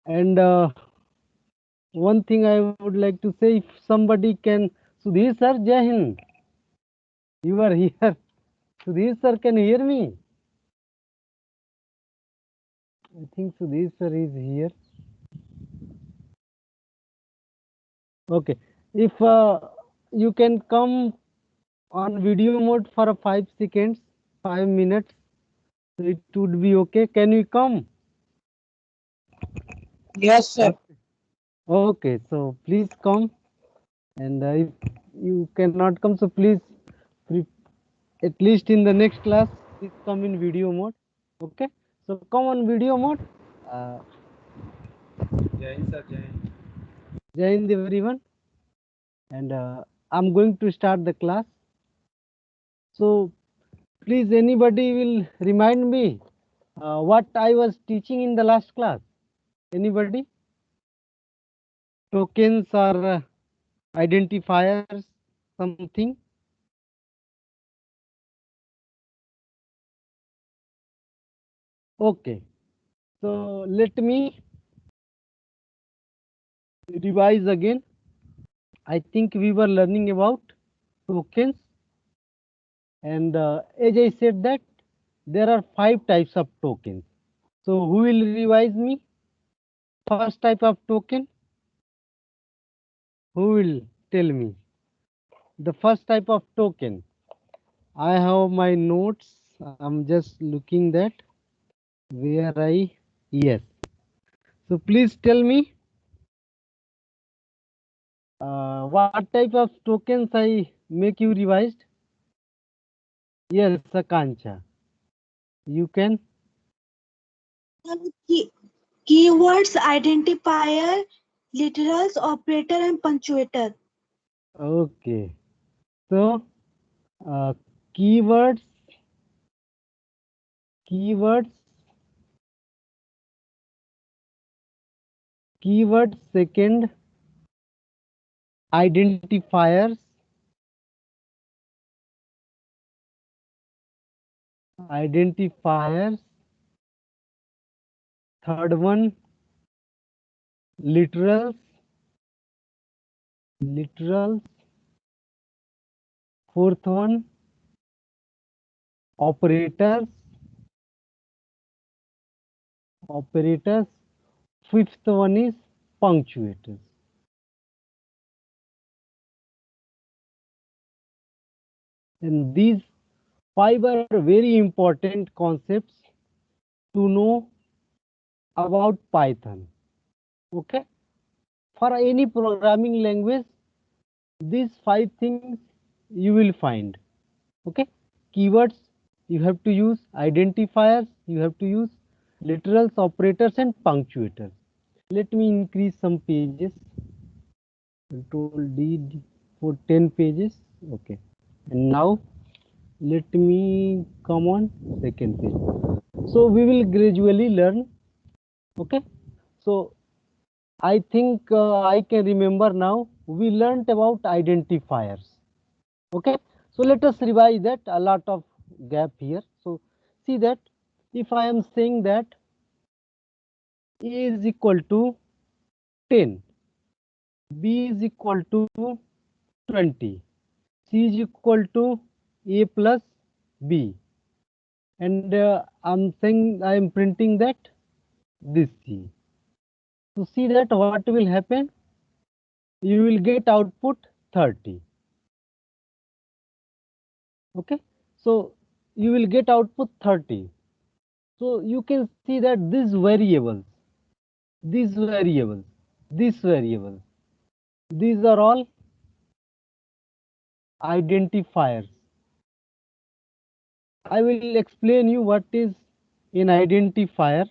And one thing I would like to say, if somebody can, Sudhir sir, Jai Hind, you are here. Sudhir sir can hear me. I think Sudhir sir is here. Okay, if you can come on video mode for 5 seconds, 5 minutes, it would be okay. Can you come? Yes, sir. Okay, okay, so please come. And if you cannot come, so please, at least in the next class, please come in video mode. Okay, so come on video mode. Uh, Jai Hind, sir. Jai Hind. Jai Hind everyone, and I'm going to start the class. So please, anybody will remind me what I was teaching in the last class. Anybody? Tokens or identifiers, something? Okay, so let me revise again. I think we were learning about tokens, and as I said that there are 5 types of tokens. So who will revise me? First type of token, who will tell me? The first type of token. I have my notes. I'm just looking that where I, yes. So please tell me what type of tokens I make you revised? Yes, Akanksha. You can. Key- Keywords, identifier, literals, operator, and punctuator. Okay. So uh, keywords, keywords, keywords. Second, identifiers, identifiers. Third one, literals, literals. Fourth one, operators, operators. Fifth one is punctuators. And these 5 are very important concepts to know about Python. Okay, for any programming language, these 5 things you will find. Okay, keywords you have to use, identifiers you have to use, literals, operators, and punctuators. Let me increase some pages. Control D for 10 pages. Okay, and now let me come on second page. So we will gradually learn. Okay, so I think I can remember now. We learnt about identifiers. Okay, so let us revise that. A lot of gap here. So see that if I am saying that A is equal to 10, B is equal to 20, C is equal to A plus B, and I'm saying I am printing that this C. So see that what will happen? You will get output 30. Okay, so you will get output 30. So you can see that these variables, these variables, this variable, these are all identifiers. I will explain you what is an identifier.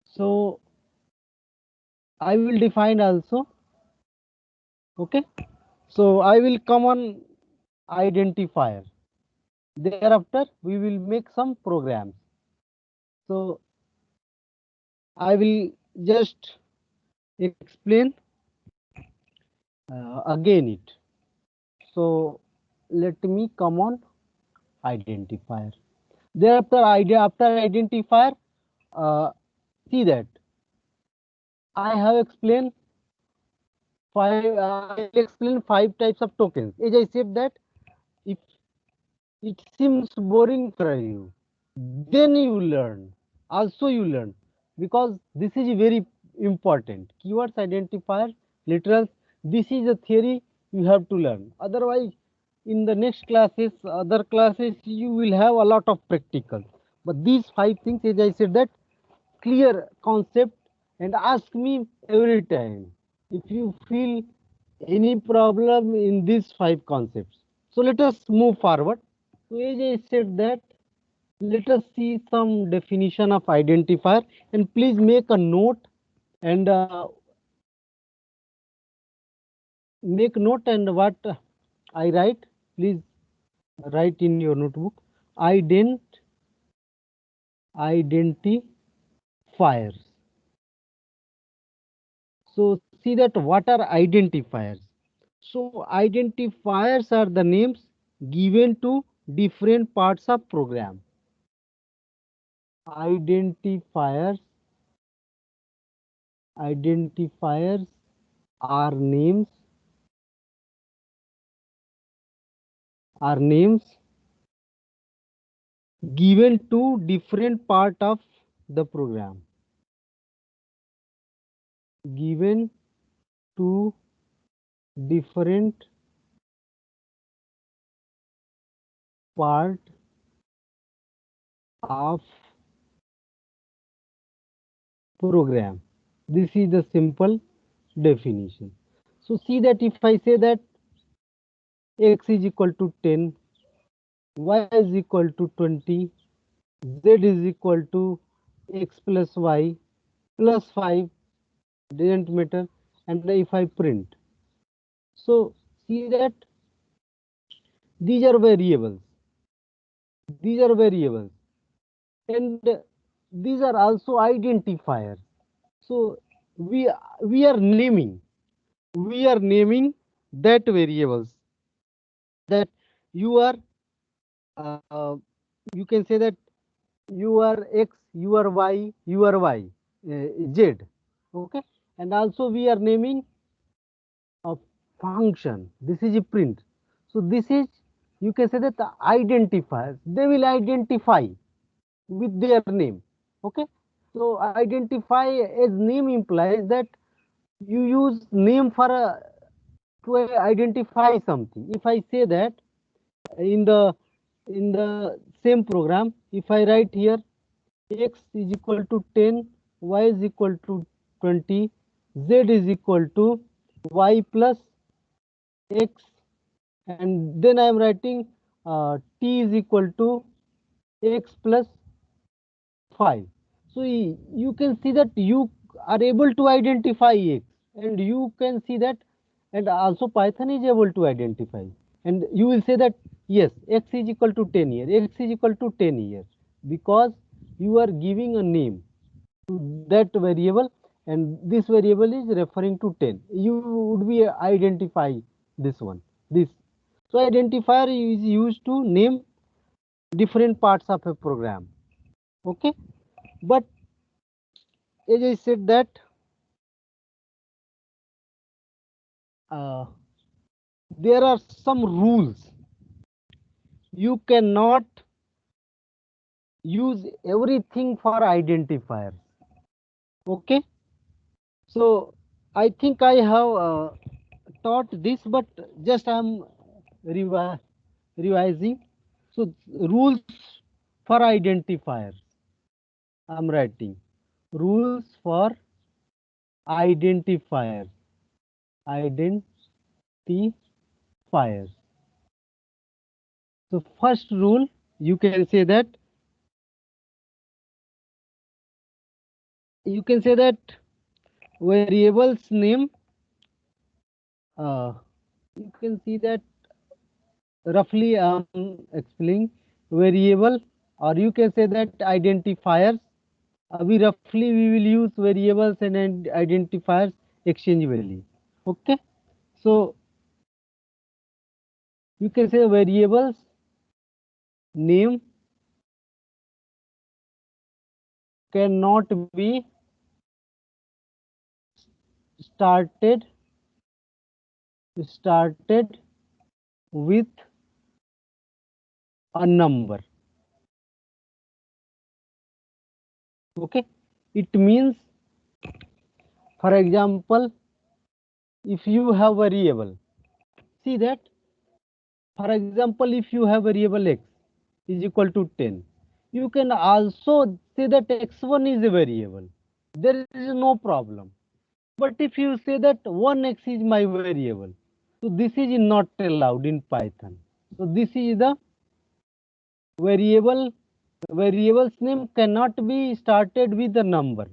So I will define also. Okay, so I will come on identifier. Thereafter we will make some programs. So I will just explain again it. So let me come on identifier. Thereafter after identifier, uh, see that I have explained I'll explain 5 types of tokens. As I said that if it seems boring for you, then you learn. Also you learn, because this is very important. Keywords, identifiers, literals. This is a theory you have to learn. Otherwise, in the next classes, other classes, you will have a lot of practical. But these 5 things, as I said, that clear concept, and ask me every time if you feel any problem in these 5 concepts. So let us move forward. So as I said that, let us see some definition of identifier, and please make a note and make note, and what I write, please write in your notebook. Identifiers. So see that what are identifiers. So identifiers are the names given to different parts of program. Identifiers identifiers are names given to different part of the program. Given to different part of program. This is the simple definition. So see that if I say that x is equal to 10, y is equal to 20, z is equal to x plus y plus 5, doesn't matter, and if I print. So see that these are variables. These are variables, and these are also identifiers. So we are naming that variables, that you are you can say that you are x, you are y, you are y, z. Okay, and also we are naming a function. This is a print. So this is, you can say that the identifiers, they will identify with their name. Okay, so identify as name implies that you use name for to identify something. If I say that in the same program, if I write here x is equal to 10, y is equal to 20, z is equal to y plus x, and then I am writing t is equal to x plus 5. So you can see that you are able to identify x, and you can see that, and also Python is able to identify, and you will say that yes, x is equal to 10 here, x is equal to 10 here, because you are giving a name to that variable, and this variable is referring to 10. You would be identify this one, this. So identifier is used to name different parts of a program. Okay, but as I said that uh, there are some rules. You cannot use everything for identifiers. Okay, so I think I have taught this, but just I'm revising. So rules for identifiers, I'm writing rules for identifiers. Identifiers. So first rule, you can say that variables name, uh, you can see that roughly explaining variable, or you can say that identifiers. We will use variables and identifiers exchangeably. Okay, so you can say variables name cannot be started with a number. Okay, it means, for example, if you have variable, see that, for example, if you have variable x is equal to 10, you can also say that x1 is a variable. There is no problem. But if you say that 1x is my variable, so this is not allowed in Python. So this is the variable's name cannot be started with a number.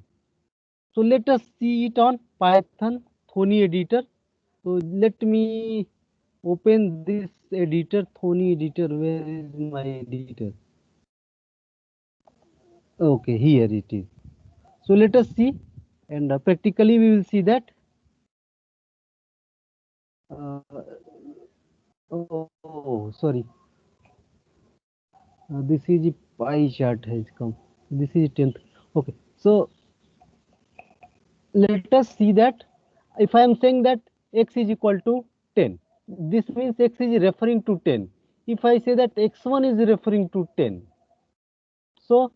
So let us see it on Python Thony editor. So let me open this editor, Thony editor. Where is my editor? Okay, here it is. So let us see, and practically we will see that. Oh, sorry. This is a pie chart has come. This is 10th. Okay, so let us see that if I am saying that x is equal to 10, this means x is referring to 10. If I say that x1 is referring to 10, so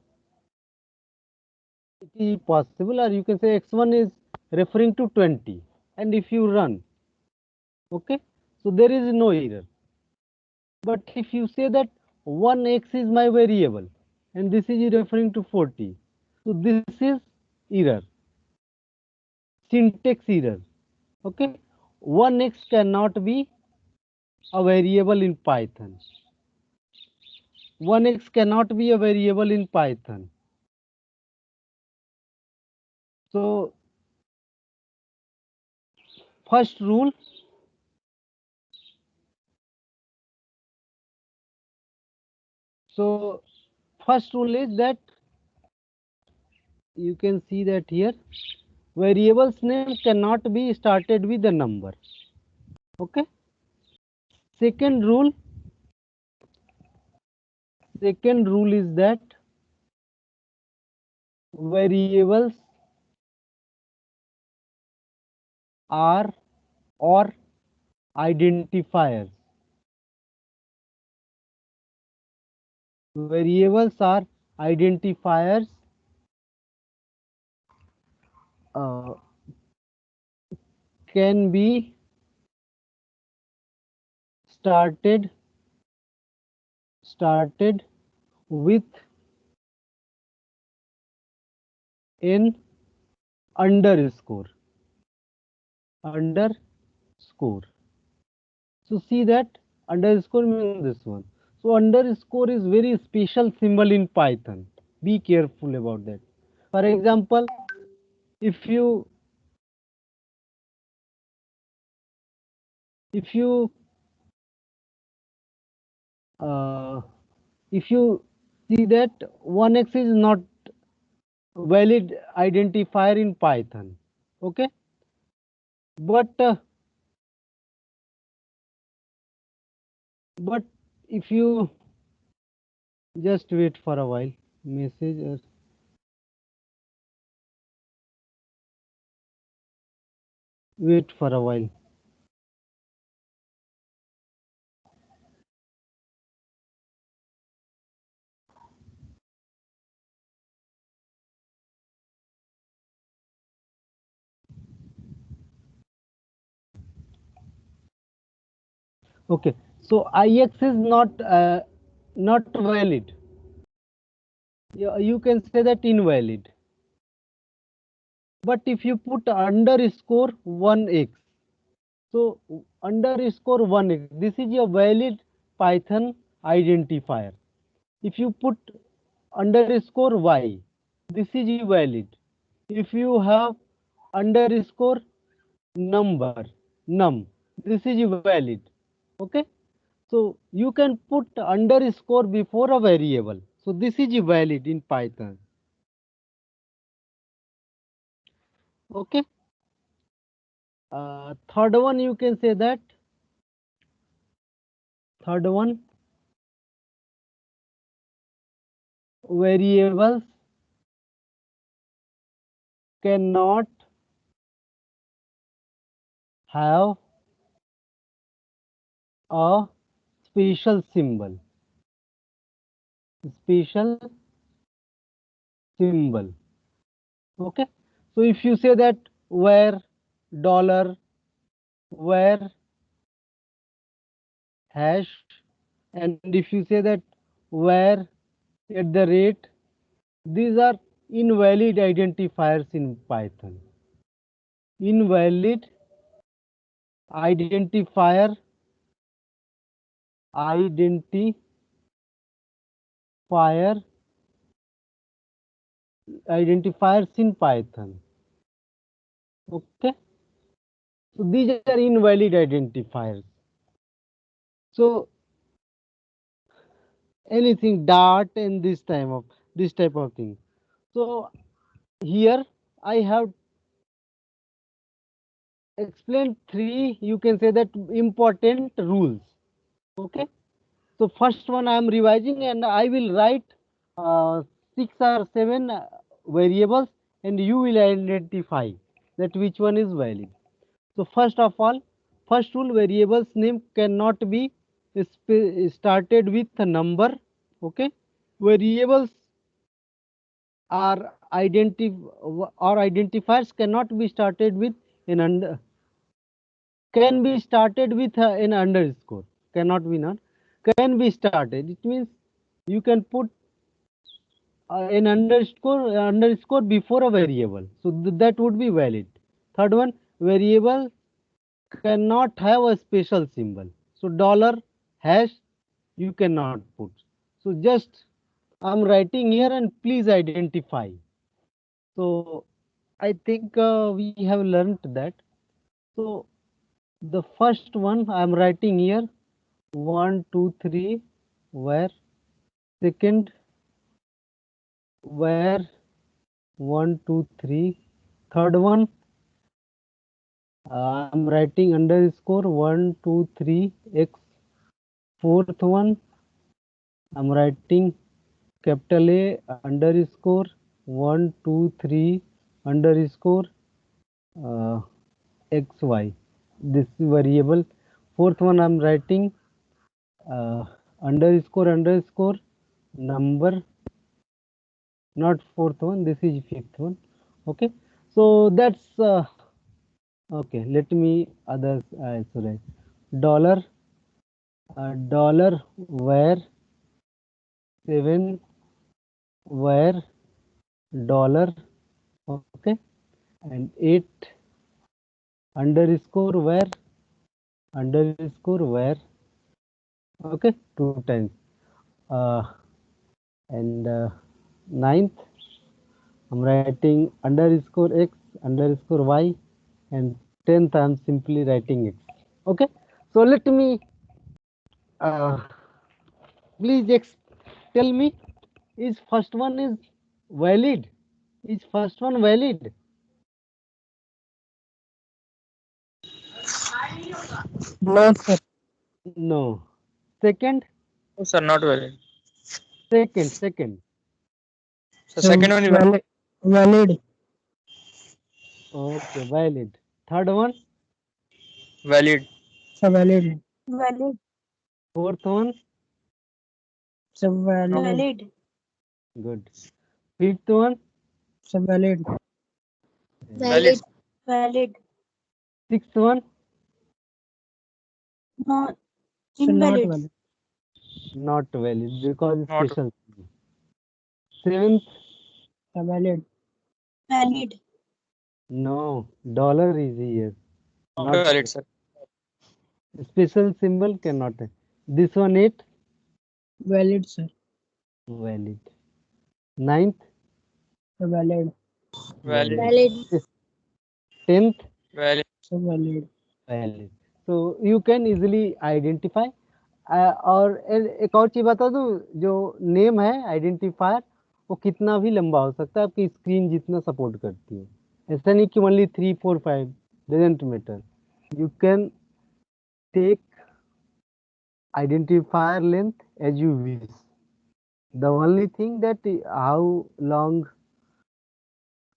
it is possible, or you can say x1 is referring to 20, and if you run, okay, so there is no error. But if you say that 1x is my variable and this is referring to 40, so this is error, syntax error. Okay, 1x cannot be a variable in Python. 1x cannot be a variable in Python. So first rule, is that you can see that here variable's name cannot be started with a number. Okay, second rule is that variables are or identifiers. Variables are identifiers can be started with an underscore. So see that underscore means this one. So underscore is very special symbol in Python. Be careful about that. For example, if you uh, see that 1x is not valid identifier in Python. Okay, but if you just wait for a while, message or wait for a while. Okay, so ix is not valid. You can say that invalid. But if you put underscore 1x, so underscore 1x, this is a valid Python identifier. If you put underscore y, this is invalid. If you have underscore number, num, this is valid. Okay, so you can put underscore before a variable. So this is valid in Python. Okay, third one you can say that variables cannot have a special symbol. Special symbol. Okay. So if you say that where dollar, where hash, and if you say that where at the rate, these are invalid identifiers in Python. Invalid identifier identifier identifiers in Python. Okay, so these are invalid identifiers. So anything dart and this type of thing. So here I have explained three, you can say that, important rules. Okay, so first one I am revising, and I will write 6 or 7 variables, and you will identify that which one is valid. So first of all, first rule, variables name cannot be started with a number. Okay, variables are identifiers cannot be started with an under, can be started with an underscore, cannot be, not can be started, it means you can put an underscore before a variable, so that would be valid. Third one, variable cannot have a special symbol, so dollar, hash, you cannot put. So just I'm writing here, and please identify. So I think we have learned that. So the first one I am writing here, 1 2 3, where. Second, where, 1 2 3. Third one, I'm writing underscore 1 2 3 x. Fourth one, I'm writing capital A underscore 1 2 3 underscore xy. This variable. Fourth one, I'm writing underscore number, not fourth one, this is fifth one. Okay, so that's okay. Let me others also write dollar, dollar where 7, where dollar. Okay, and 8 underscore where, underscore where. Okay, 2 times. And ninth, I'm writing underscore x underscore y, and 10th I'm simply writing x. Okay, so let me please tell me, is first one is valid? Is first one valid? No, sir. No. Second, No, sir, not valid. second. So second one is valid. Valid. Okay, valid. Third one, Valid. So valid. Valid. fourth one, So valid. Valid. good. Fifth one, So valid. Valid. Valid. sixth one, No. So not Invalid. valid. not valid because it's Not special. Seventh, so valid. Valid. no, dollar is here. Not Not valid, sir. special symbol cannot. This one, 8, Valid, sir. valid. Ninth, So valid. valid. Valid. 10th, Valid. So valid. valid. So you can easily identify. और एक और चीज बता दूं, जो name है identifier, वो कितना भी लंबा हो सकता है, आपकी स्क्रीन जितना सपोर्ट करती है. ऐसा नहीं कि only 3 4 5, doesn't matter. You can take identifier length as you wish. The only thing that how long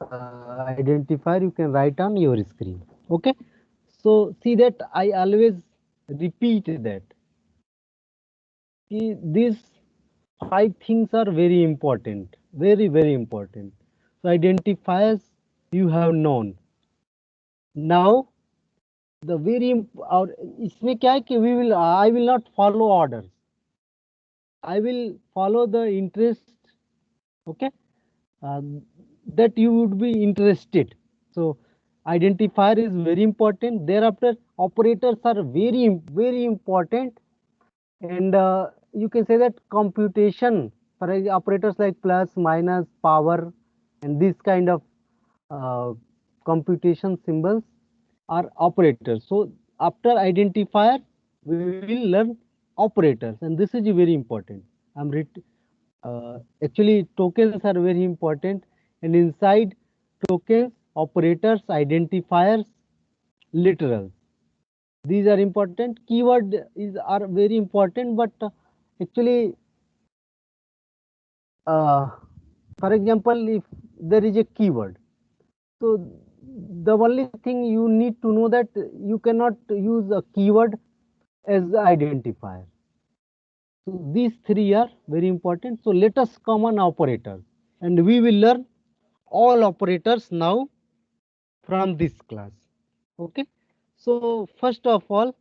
identifier you can write on your screen. Okay, So see that I always repeat that these 5 things are very important, very important. So identifiers you have known. Now the very और इसमें क्या है कि I will not follow orders. I will follow the interest, okay, uh, that you would be interested. So identifier is very important. Thereafter operators are very important, and you can say that computation for operators like plus, minus, power, and this kind of uh, computation symbols are operators. So after identifier we will learn operators, and this is very important. Actually tokens are very important, and inside tokens, operators, identifiers, literals, these are important. Keyword are very important, but actually uh, for example, if there is a keyword, so the only thing you need to know that you cannot use a keyword as the identifier. So these 3 are very important. So let us come on operators, and we will learn all operators now from this class. Okay. So first of all,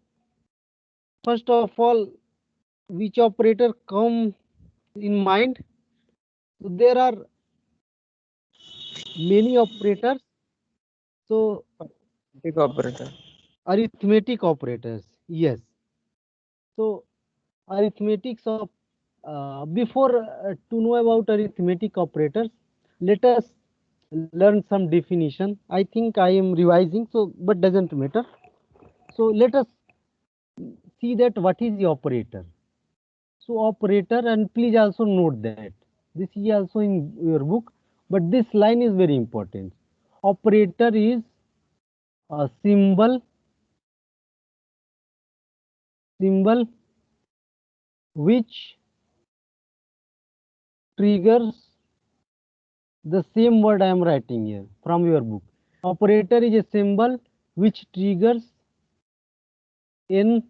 which operator come in mind? So there are many operators. So Big operator. arithmetic operators, yes. So arithmetics of before to know about arithmetic operators, let us learn some definition. I think I am revising, so but doesn't matter. So let us see that what is the operator. So operator, and please also note that this is also in your book, but this line is very important. Operator is a symbol which triggers the same word I am writing here from your book. Operator is a symbol which triggers an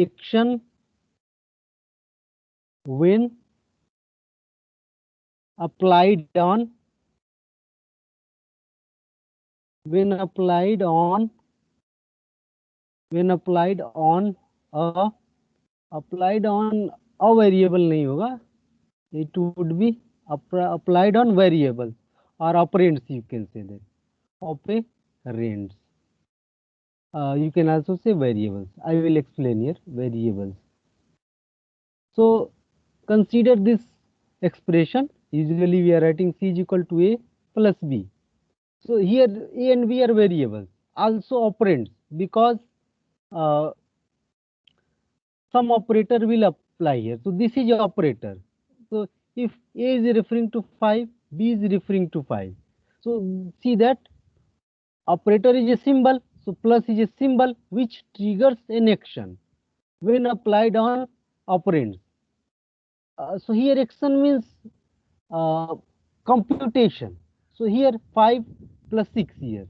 action when applied on when applied on a variable नहीं होगा, it would be applied on variable or operands, you can say that operands. You can also say variables. I will explain here variables. So consider this expression. Usually we are writing C is equal to A plus B. So here A and B are variables, also operands, because uh, some operator will apply here. So this is operator. So if A is referring to 5, B is referring to 5. So see that operator is a symbol. So plus is a symbol which triggers an action when applied on operands. So here action means uh, computation. So here 5 plus 6 here.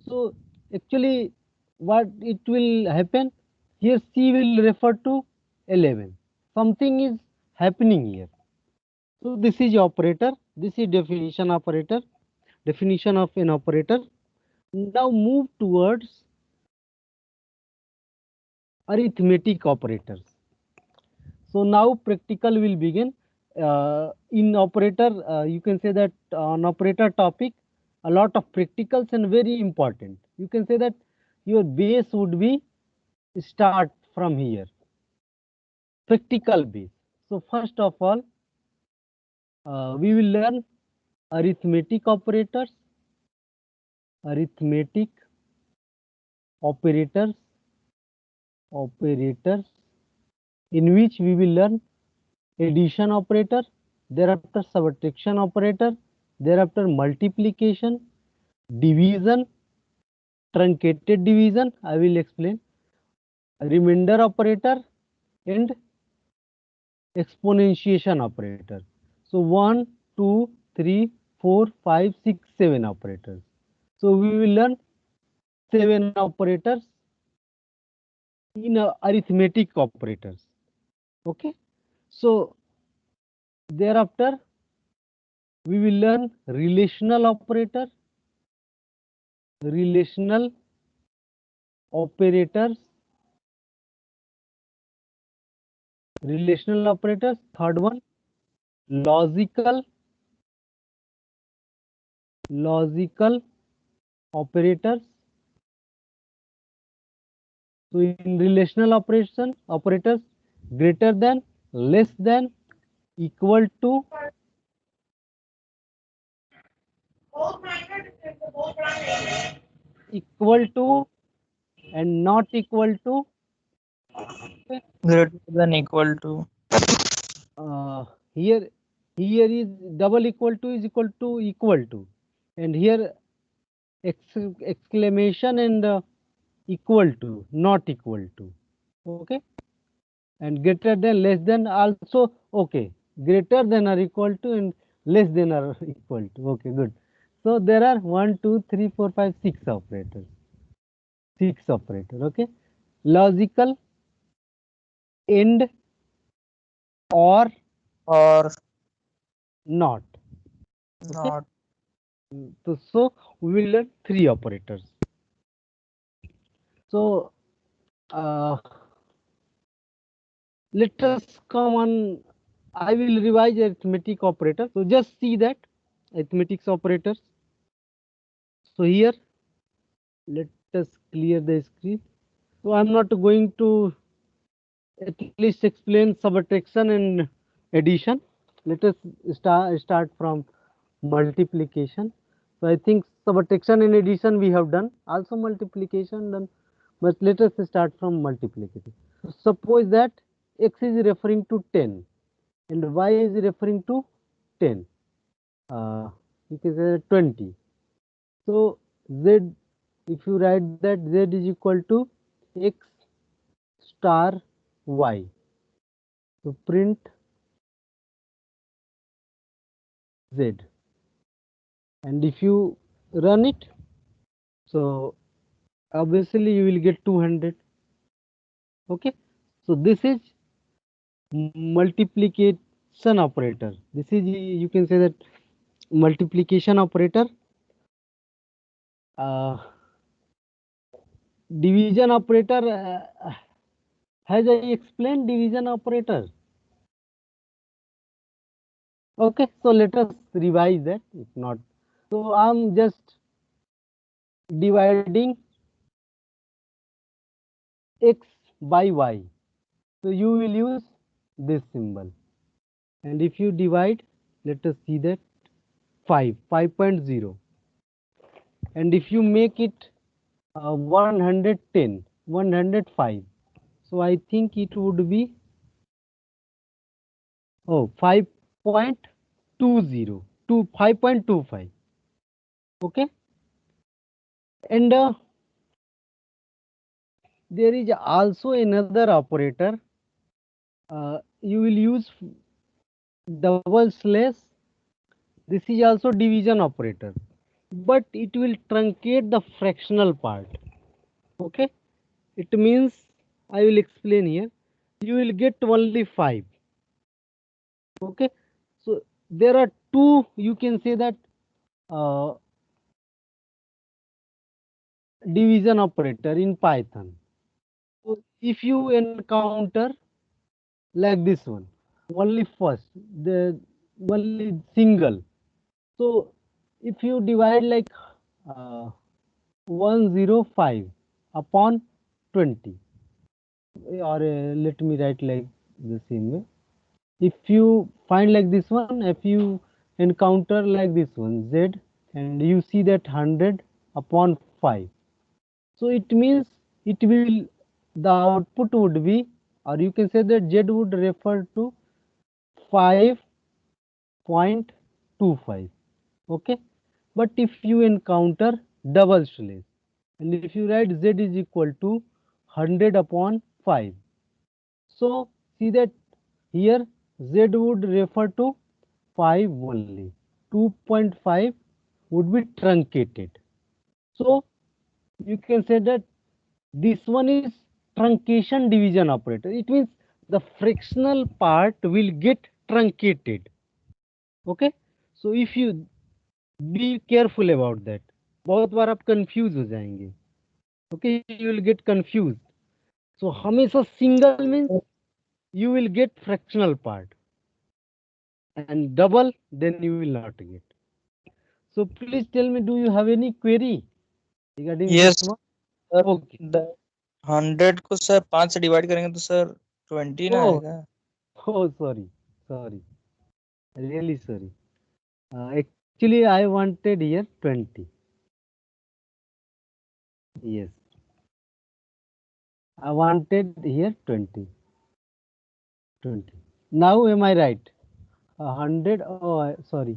So actually what it will happen here, C will refer to 11. Something is happening here. So this is operator. This is definition of an operator. Now move towards arithmetic operators. So now practical will begin. In operator, you can say that on operator topic, a lot of practicals and very important. You can say that your base would be start from here. Practical base. So first of all, we will learn arithmetic operators, arithmetic operators, operators, in which we will learn addition operator, thereafter subtraction operator, thereafter multiplication, division, truncated division, I will explain, remainder operator, and exponentiation operator. So 1, 2, 3, 4, 5, 6, 7 operators. So we will learn 7 operators in arithmetic operators. Okay, so thereafter we will learn relational operator, relational operators, relational operators. Third one, logical operators. So in relational operators, greater than, less than, equal to, and not equal to. Greater than equal to. uh, here is double equal to is equal to, and here exclamation and equal to, not equal to. Okay, and greater than, less than also. Okay, greater than or equal to and less than or equal to. Okay, good. So there are 1 2 3 4 5 6 operators. 6 operator. Okay, logical, and, or, Or not. Okay, not. so we will learn 3 operators. So let us come on. I will revise arithmetic operator. So just see that arithmetic operators. So here let us clear the screen. So I'm not going to at least explain subtraction and addition. Let us start from multiplication. So I think subtraction and addition we have done, also multiplication done, but let us start from multiplication. Suppose that x is referring to 10 and y is referring to 10. You can say 20. So z, if you write that z is equal to x star y, so print z, and if you run it, so obviously you will get 200. Okay, so this is multiplication operator. This is, you can say that, multiplication operator. Division operator, has I explained division operator? Okay, so let us revise that if not. So I'm just dividing x by y. So you will use this symbol. And if you divide, let us see that 5.0. And if you make it 110, 105. So I think it would be 5.20 to 5.25. Okay, and there is also another operator. You will use double slash. This is also division operator, but it will truncate the fractional part. Okay, it means, I will explain here, you will get only 5. Okay, so there are two, you can say that, uh, division operator in Python. So if you encounter like this one, only first, the only single. So if you divide like 105 upon 20, or let me write like the same way. If you find like this one, if you encounter like this one, z, and you see that 100 upon 5, so it means it will, the output would be, or you can say that z would refer to 5.25. Okay, but if you encounter double slash, and if you write z is equal to 100 upon 5, so see that here z would refer to 5 only, 2.5 would be truncated. So you can say that this one is truncation division operator. It means the fractional part will get truncated. Okay, so if you be careful about that, बहुत बार आप confuse हो जाएंगे. Okay, you will get confused. So हमेशा single means you will get fractional part, and double then you will not get. So please tell me, do you have any query regarding Yes, this one? sir. Okay. The 100 को sir 5 से divide करेंगे तो sir 20 ना Oh, आएगा. oh, sorry. Really sorry. Actually, I wanted here 20. Yes. I wanted here 20. Now am I right? 100. Oh, sorry.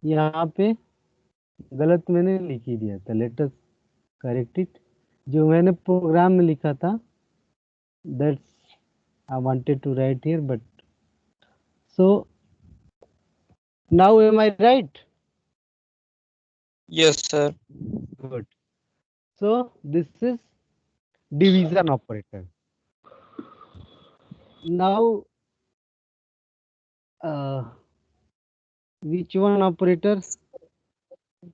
यहाँ पे गलत मैंने लिख ही दिया था. Let us correct it. जो मैंने प्रोग्राम में लिखा था, that's I wanted to write here, but so now am I right? Yes, sir. Good. So this is division operator. Now, which one operator?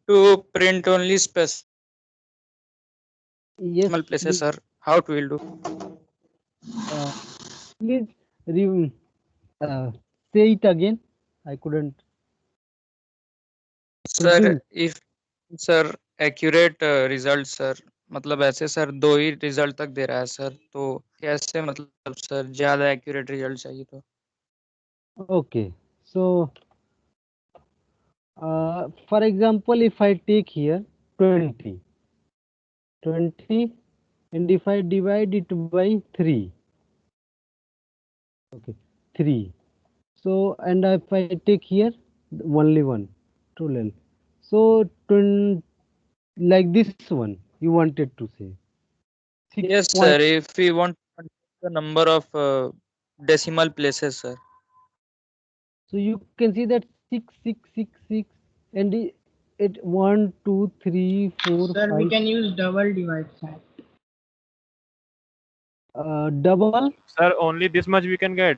To print only special Yes, places, sir. How it will do? please re- say it again. I couldn't sir produce. if sir accurate result sir मतलब ऐसे sir 2 ही result तक दे रहा है sir, तो कैसे मतलब sir ज्यादा accurate result चाहिए तो. Okay. So, for example, if I take here 20, and if I divide it by 3, okay, 3. So, and if I take here only one, 12. So, like this one, you wanted to say. 6 Yes point. sir, if we want to control the number of decimal places sir. So you can see that 6, and it 1, 2, 3, 4, Sir, we 5. can use double divide sign. Double. Sir, only this much we can get.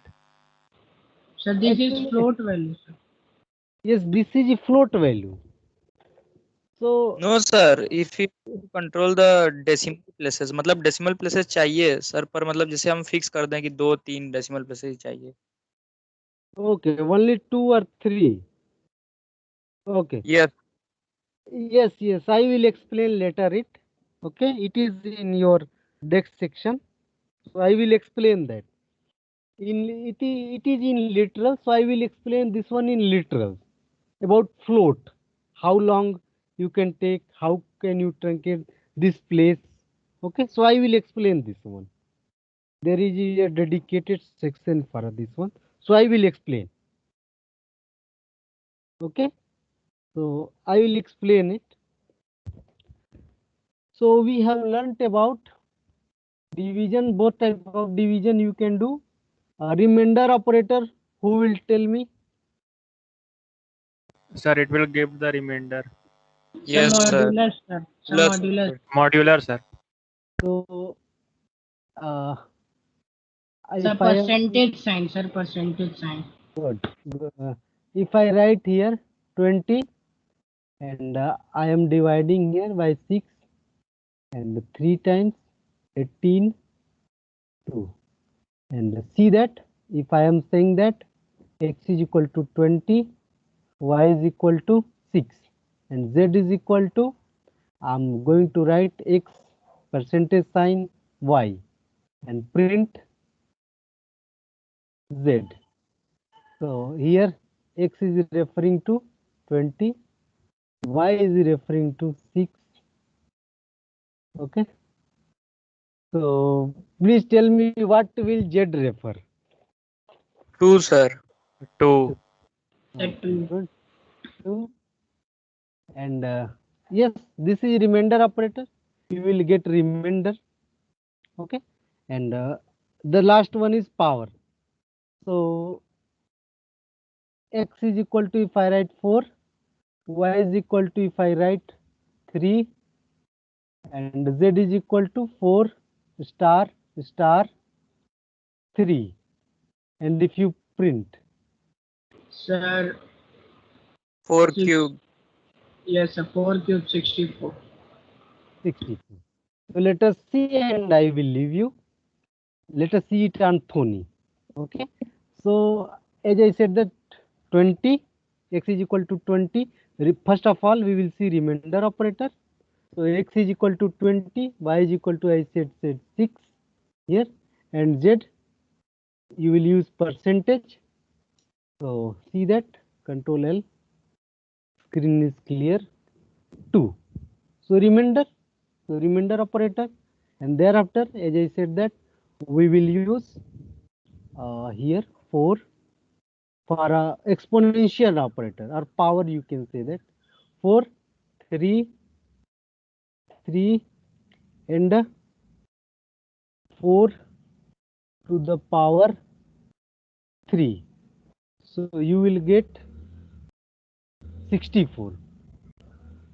Sir, this is Actually, float value, sir. yes, this is a float value. So No sir, if you control the decimal places मतलब decimal places चाहिए sir, पर मतलब जैसे हम fix कर दें कि 2-3 decimal places ही चाहिए. okay, only 2 or 3. Okay. Yes. Yes, I will explain later it. Okay, it is in your next section. So I will explain that. It is in literal, so I will explain this one in literal. About float, how long you can take, how can you truncate this place. Okay, so I will explain this one. There is a dedicated section for this one, so I will explain. Okay, so I will explain it. So we have learnt about division, both type of division you can do. Remainder operator, who will tell me? Sir, it will give the remainder. Yes sir. Modular, sir. Sir, Modular modular. Modular, sir. So Sir, if I percentage sign, sir, percentage sign. good. If I write here 20, and I am dividing here by 6, and 3 times 18, 2, and see that if I am saying that x is equal to 20, y is equal to 6, and z is equal to, I'm going to write x percentage sign y and print z. So here x is referring to 20, y is referring to 6. Okay. So please tell me, what will z refer? 2 sir. 2. Sir, 2. Good. 2. And yes, this is remainder operator. You will get remainder. Okay. And the last one is power. So x is equal to, if I write 4, y is equal to, if I write 3, and z is equal to 4 star star 3. And if you print, Sir, 4 Six. cube. yes, sir. 4 cube 64. 64. So let us see, and I will leave you. Let us see it on Thoni. Okay. So as I said that 20, x is equal to 20. First of all, we will see remainder operator. So x is equal to 20, y is equal to, I said 6 here, and z you will use percentage. So see that, Control L, screen is clear, 2. So remainder operator, and thereafter, as I said that we will use here 4 for a exponential operator or power, you can say that 4, 3, 3 and 4 to the power 3. So you will get 64.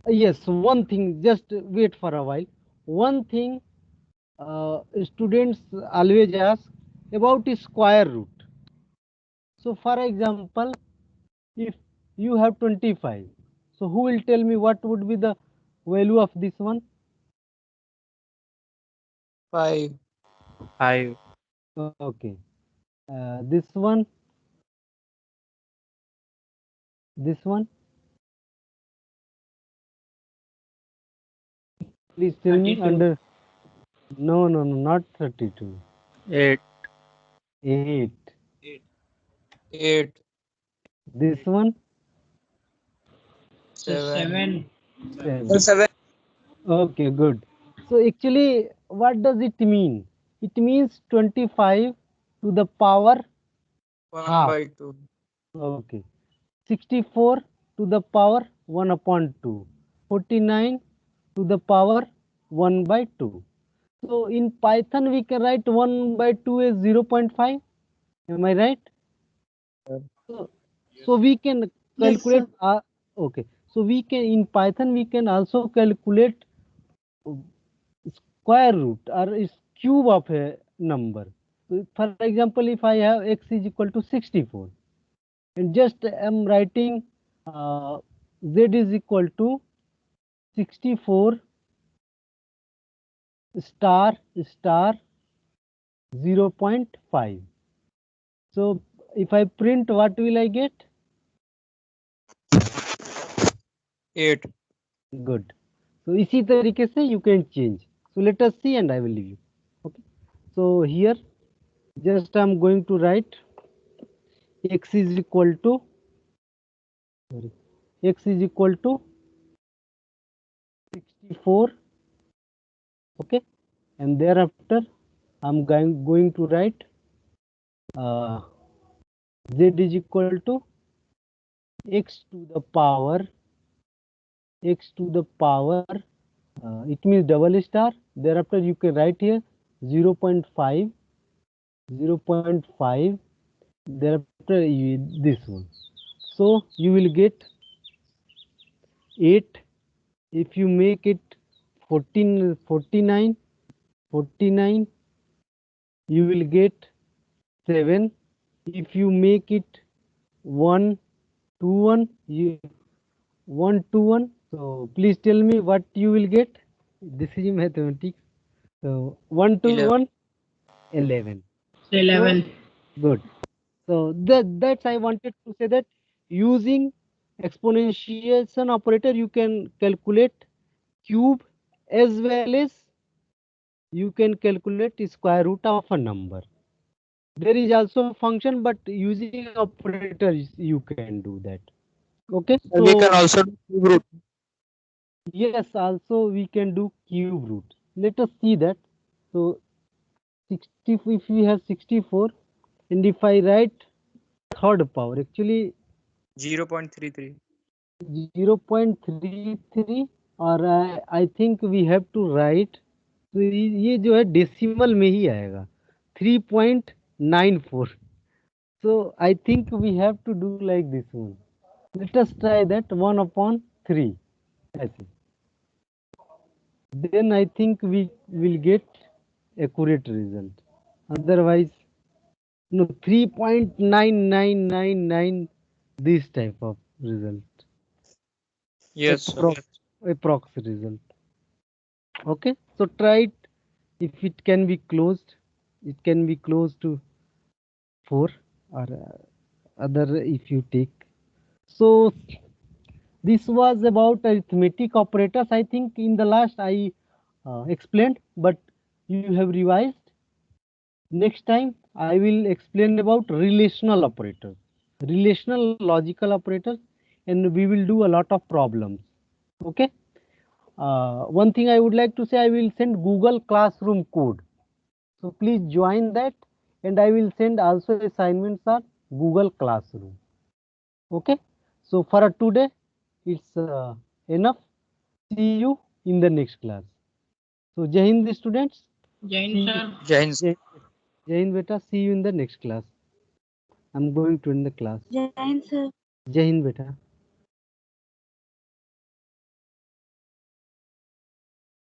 Yes, one thing, just wait for a while. One thing students always ask about is square root. So for example, if you have 25, so who will tell me what would be the value of this one? 5. 5. Okay, this one, please tell me 32. under, no, not 32, 8. 8. 8. This one, Sir, 7. 7. 7. Okay, good. So actually, what does it mean? It means 25 to the power 1 half. by 2. Okay. 64 to the power 1 upon 2. 49 to the power 1 by 2. So in Python, we can write 1 by 2 is 0.5. Am I right? So we can Yes, calculate. sir. Okay. So we can, in Python, we can also calculate square root or is cube of a number. So for example, if I have x is equal to 64, and just am writing z is equal to 64 star star 0.5. So if I print, what will I get? 8. Good. So इसी तरीके से you can change. So let us see, and I will leave you. Okay. So here just I'm going to write x is equal to, sorry, x is equal to 64. Okay, and thereafter I'm going to write z is equal to x to the power it means double star. Thereafter you can write here 0.5 thereafter this one. So you will get 8. If you make it 49, you will get 7. If you make it 1 2 1, you 1 2 1. So please tell me what you will get. This is mathematics. So 1 2 11. 1, 11. Sir, 11. Good. So that's I wanted to say that using exponentiation operator, you can calculate cube as well as you can calculate square root of a number. There is also a function, but using operators you can do that. Okay, So we can so also do cube root. yes, also we can do cube root. Let us see that. So 60, if we have 64, and if I write third power, actually 0.33. 0.33, और I think we have to write, तो ये जो है decimal में ही आएगा 3.94. So I think we have to do like this one. Let us try that 1 upon 3 ऐसे. then I think we will get accurate result. Otherwise, no, 3.9999 this type of result. Yes, sir. Approx result. Okay, so try it. If it can be closed, it can be close to 4 or other if you take. So this was about arithmetic operators. I think in the last I explained, but you have revised. Next time I will explain about relational operators, relational logical operators, and we will do a lot of problems. Okay. One thing I would like to say, I will send Google Classroom code. So please join that, and I will send also assignments on Google Classroom. Okay. So for today, it's enough. See you in the next class. So Jai Hind students. Jain See- sir. Jai Hind. Jai Hind beta. See you in the next class. I'm going to end the class. Jain sir. Jai Hind beta.